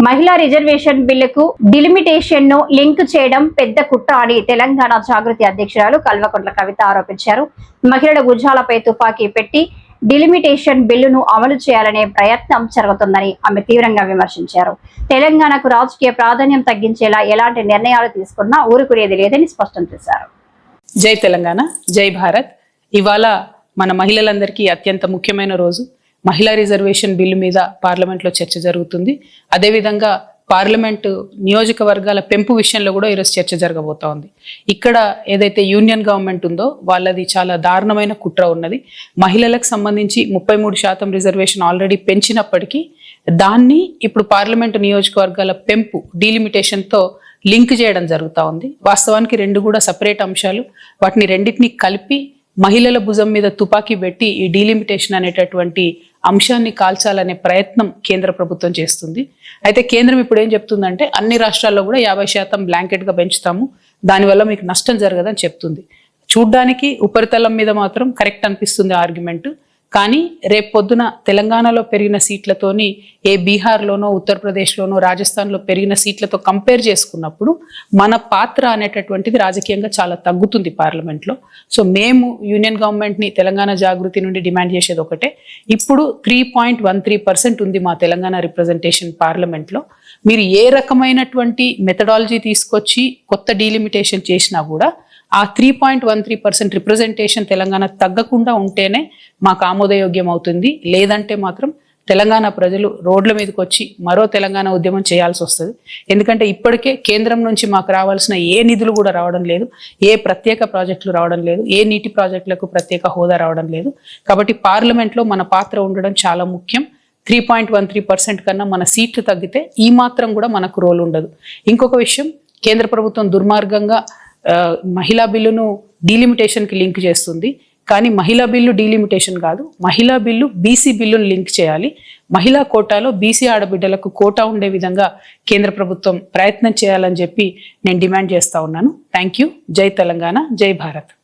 మహిళా రిజర్వేషన్ బిల్లుకు డిలిమిటేషన్ ను లింక్ చేయడం పెద్ద కుట్ర అని తెలంగాణ జాగృతి అధ్యక్షురాలు కల్వకుంట్ల కవిత ఆరోపించారు. మహిళల భుజాలపై తుపాకీ పెట్టి డిలిమిటేషన్ బిల్లును అమలు చేయాలనే ప్రయత్నం జరుగుతుందని ఆమె తీవ్రంగా విమర్శించారు. తెలంగాణకు రాజకీయ ప్రాధాన్యం తగ్గించేలా ఎలాంటి నిర్ణయాలు తీసుకున్నా ఊరుకునేది లేదని స్పష్టం చేశారు. జై తెలంగాణ, జై భారత్. ఇవాళ మన మహిళలందరికీ అత్యంత ముఖ్యమైన రోజు. మహిళా రిజర్వేషన్ బిల్లు మీద పార్లమెంట్లో చర్చ జరుగుతుంది. అదేవిధంగా పార్లమెంటు నియోజకవర్గాల పెంపు విషయంలో కూడా ఈరోజు చర్చ జరగబోతా ఉంది. ఇక్కడ ఏదైతే యూనియన్ గవర్నమెంట్ ఉందో వాళ్ళది చాలా దారుణమైన కుట్ర ఉన్నది. మహిళలకు సంబంధించి 33% రిజర్వేషన్ ఆల్రెడీ పెంచినప్పటికీ దాన్ని ఇప్పుడు పార్లమెంటు నియోజకవర్గాల పెంపు డీలిమిటేషన్తో లింక్ చేయడం జరుగుతూ ఉంది. వాస్తవానికి రెండు కూడా సపరేట్ అంశాలు. వాటిని రెండింటిని కలిపి మహిళల భుజం మీద తుపాకీ పెట్టి ఈ డీలిమిటేషన్ అనేటటువంటి అంశాన్ని కాల్చాలనే ప్రయత్నం కేంద్ర ప్రభుత్వం చేస్తుంది. అయితే కేంద్రం ఇప్పుడు ఏం చెప్తుందంటే అన్ని రాష్ట్రాల్లో కూడా 50% బ్లాంకెట్గా పెంచుతాము, దానివల్ల మీకు నష్టం జరగదని చెప్తుంది. చూడ్డానికి ఉపరితలం మీద మాత్రం కరెక్ట్ అనిపిస్తుంది ఆర్గ్యుమెంట్. కానీ రేపు పొద్దున తెలంగాణలో పెరిగిన సీట్లతోని బీహార్లోనో ఉత్తరప్రదేశ్లోనో రాజస్థాన్లో పెరిగిన సీట్లతో కంపేర్ చేసుకున్నప్పుడు మన పాత్ర అనేటటువంటిది రాజకీయంగా చాలా తగ్గుతుంది పార్లమెంట్లో. సో మేము యూనియన్ గవర్నమెంట్ని తెలంగాణ జాగృతి నుండి డిమాండ్ చేసేది ఒకటే. ఇప్పుడు 3.13% ఉంది మా తెలంగాణ రిప్రజెంటేషన్ పార్లమెంట్లో. మీరు ఏ రకమైనటువంటి మెథడాలజీ తీసుకొచ్చి కొత్త డీలిమిటేషన్ చేసినా కూడా ఆ 3.13% రిప్రజెంటేషన్ తెలంగాణ తగ్గకుండా ఉంటేనే మాకు ఆమోదయోగ్యం అవుతుంది. లేదంటే మాత్రం తెలంగాణ ప్రజలు రోడ్ల మీదకి వచ్చి మరో తెలంగాణ ఉద్యమం చేయాల్సి వస్తుంది. ఎందుకంటే ఇప్పటికే కేంద్రం నుంచి మాకు రావాల్సిన ఏ నిధులు కూడా రావడం లేదు, ఏ ప్రత్యేక ప్రాజెక్టులు రావడం లేదు, ఏ నీటి ప్రాజెక్టులకు ప్రత్యేక హోదా రావడం లేదు. కాబట్టి పార్లమెంట్లో మన పాత్ర ఉండడం చాలా ముఖ్యం. 3.13% కన్నా మన సీట్లు తగ్గితే ఈ మాత్రం కూడా మనకు రోల్ ఉండదు. ఇంకొక విషయం, కేంద్ర ప్రభుత్వం దుర్మార్గంగా మహిళా బిల్లును డీలిమిటేషన్కి లింక్ చేస్తుంది. కానీ మహిళా బిల్లు డీలిమిటేషన్ కాదు, మహిళా బిల్లు బీసీ బిల్లును లింక్ చేయాలి. మహిళా కోటాలో బీసీ ఆడబిడ్డలకు కోటా ఉండే విధంగా కేంద్ర ప్రభుత్వం ప్రయత్నం చేయాలని చెప్పి నేను డిమాండ్ చేస్తా ఉన్నాను. Thank you. జై తెలంగాణ, జై భారత్.